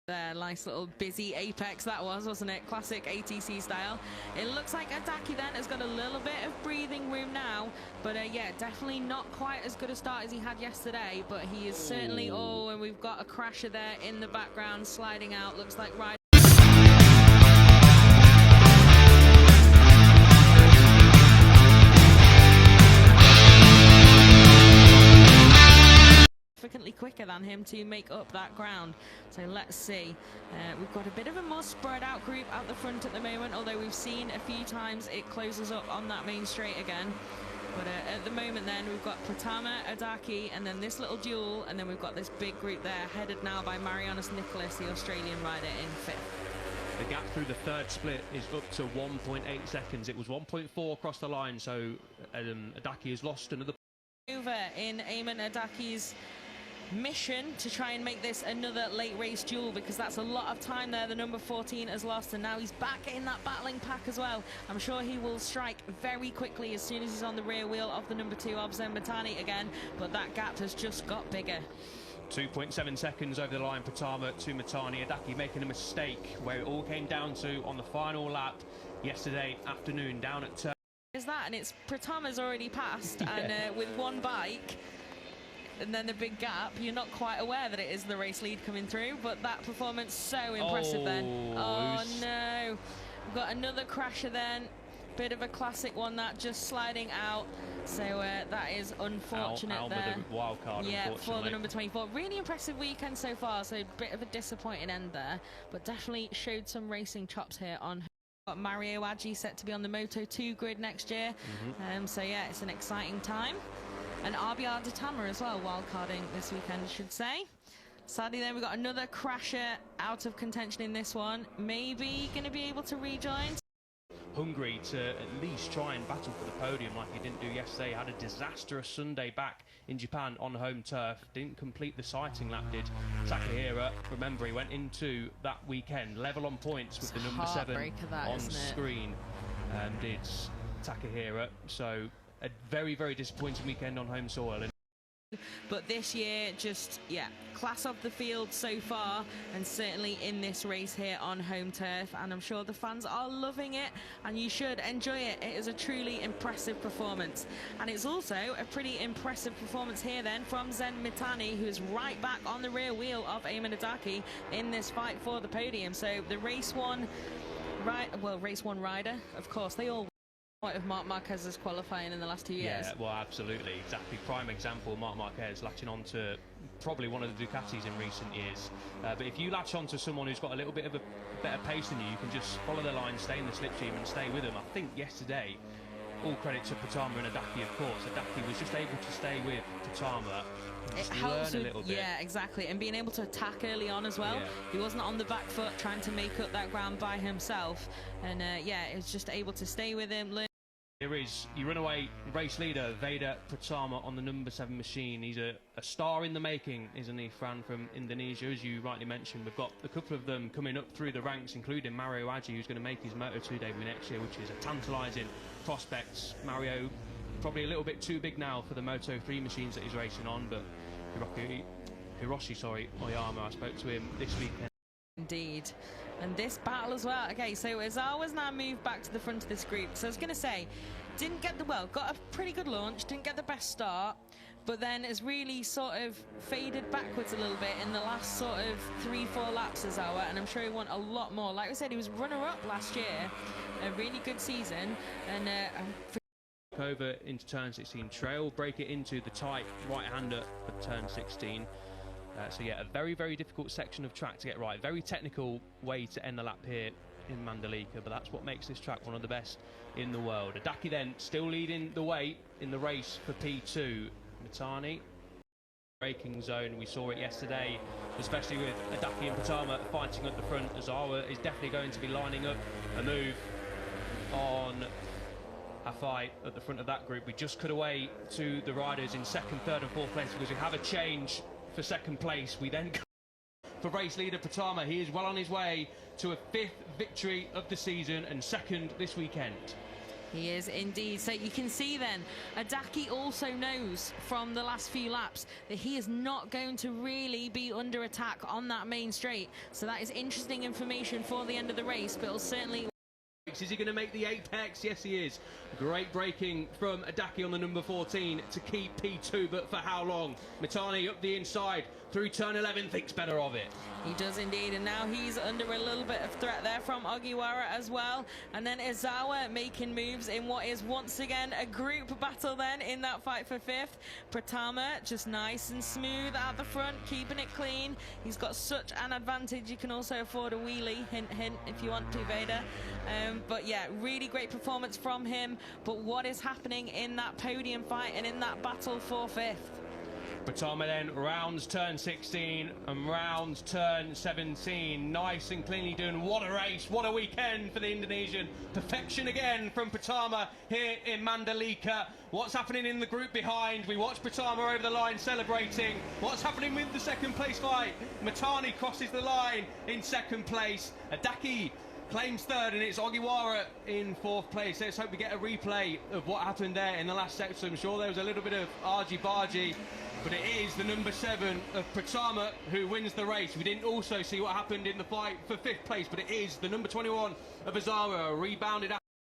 There, nice little busy apex that was, wasn't it? Classic ATC style. It looks like Adaki then has got a little bit of breathing room now, but yeah, definitely not quite as good a start as he had yesterday, but he is certainly, and we've got a crasher there in the background sliding out, looks like right. Significantly quicker than him to make up that ground, so let's see. We've got a bit of a more spread out group out the front at the moment, although we've seen a few times it closes up on that main straight again. But at the moment then we've got Pratama, Adaki, and then this little duel, and then we've got this big group there headed now by Marianus Nicholas, the Australian rider, in fifth. The gap through the third split is up to 1.8 seconds. It was 1.4 across the line, so Adaki has lost another. Over in Eamon Adaki's mission to try and make this another late race duel, because that's a lot of time there. The number 14 has lost, and now he's back in that battling pack as well. I'm sure he will strike very quickly as soon as he's on the rear wheel of the number 2 of Matani again, but that gap has just got bigger. 2.7 seconds over the line, Pratama to Matani. Adaki making a mistake where it all came down to on the final lap yesterday afternoon down at turn. Is that, and it's Pratama's already passed, yeah. And with one bike and then the big gap, you're not quite aware that it is the race lead coming through, but that performance so impressive then. Oh no, we've got another crasher then, bit of a classic one, that just sliding out, so that is unfortunate there. The wild card, yeah, for the number 24. Really impressive weekend so far, so a bit of a disappointing end there, but definitely showed some racing chops here on. Got Mario Agi set to be on the Moto2 grid next year, so yeah, it's an exciting time. And RBR Detama as well, wildcarding this weekend, I should say. Sadly then, we've got another crasher out of contention in this one. Maybe going to be able to rejoin. Hungry to at least try and battle for the podium like he didn't do yesterday. Had a disastrous Sunday back in Japan on home turf. Didn't complete the sighting lap, did Takahira. Remember, he went into that weekend level on points with the number 7 on screen. Did Takahira. So a very, very disappointing weekend on home soil. But this year, just, yeah, class of the field so far, and certainly in this race here on home turf, and I'm sure the fans are loving it, and you should enjoy it. It is a truly impressive performance, and it's also a pretty impressive performance here then from Zen Mitani, who is right back on the rear wheel of Eamon Adaki in this fight for the podium. So the race one rider, of course, they all of Marc Marquez's qualifying in the last 2 years. Yeah, well, absolutely, exactly. Prime example, Marc Marquez latching on to probably one of the Ducatis in recent years. But if you latch on to someone who's got a little bit of a better pace than you can just follow the line, stay in the slipstream and stay with them. I think yesterday, all credit to Pratama and Adaki, of course. Adaki was just able to stay with Pratama. It helps with, a little bit. Yeah, exactly, and being able to attack early on as well. Yeah. He wasn't on the back foot trying to make up that ground by himself, and yeah, he was just able to stay with him, learn. Here is your runaway race leader, VEDA Pratama, on the number 7 machine. He's a star in the making, isn't he, Fran, from Indonesia, as you rightly mentioned. We've got a couple of them coming up through the ranks, including Mario Agi, who's going to make his Moto2 debut next year, which is a tantalising prospect. Mario, probably a little bit too big now for the Moto3 machines that he's racing on, but Hiroshi Oyama, I spoke to him this weekend. Indeed. And this battle as well. Okay, so Ozawa's now moved back to the front of this group. So I was going to say, didn't get got a pretty good launch, didn't get the best start, but then has really sort of faded backwards a little bit in the last sort of 3-4 laps, Ozawa, and I'm sure he won a lot more. Like I said, he was runner-up last year, a really good season, and over into turn 16, trail, break it into the tight right-hander of turn 16. So yeah, a very, very difficult section of track to get right. Very technical way to end the lap here in Mandalika, but that's what makes this track one of the best in the world. Adaki then still leading the way in the race for P2. Mitani, braking zone, we saw it yesterday, especially with Adaki and Pratama fighting at the front. Ozawa is definitely going to be lining up a move on a fight at the front of that group. We just cut away to the riders in 2nd, 3rd and 4th place because we have a change for 2nd place. We then for race leader Pratama. He is well on his way to a 5th victory of the season and 2nd this weekend. He is indeed. So you can see then, Adaki also knows from the last few laps that he is not going to really be under attack on that main straight. So that is interesting information for the end of the race, but it'll certainly... Is he going to make the apex? Yes, he is. Great braking from Adaki on the number 14 to keep P2, but for how long? Mitani up the inside through turn 11, thinks better of it. He does indeed, and now he's under a little bit of threat there from Ogiwara as well. And then Izawa making moves in what is once again a group battle then in that fight for 5th. Pratama just nice and smooth at the front, keeping it clean. He's got such an advantage. You can also afford a wheelie, hint, hint, if you want to, Veda. But yeah, really great performance from him. But what is happening in that podium fight and in that battle for 5th? Pratama then rounds turn 16 and rounds turn 17. Nice and cleanly done. What a race, what a weekend for the Indonesian. Perfection again from Pratama here in Mandalika. What's happening in the group behind? We watch Pratama over the line celebrating. What's happening with the second place fight? Mitani crosses the line in second place. Adaki claims third, and it's Ogiwara in 4th place. Let's hope we get a replay of what happened there in the last section. I'm sure there was a little bit of argy-bargy, but it is the number 7 of Pratama who wins the race. We didn't also see what happened in the fight for 5th place, but it is the number 21 of Azara, rebounded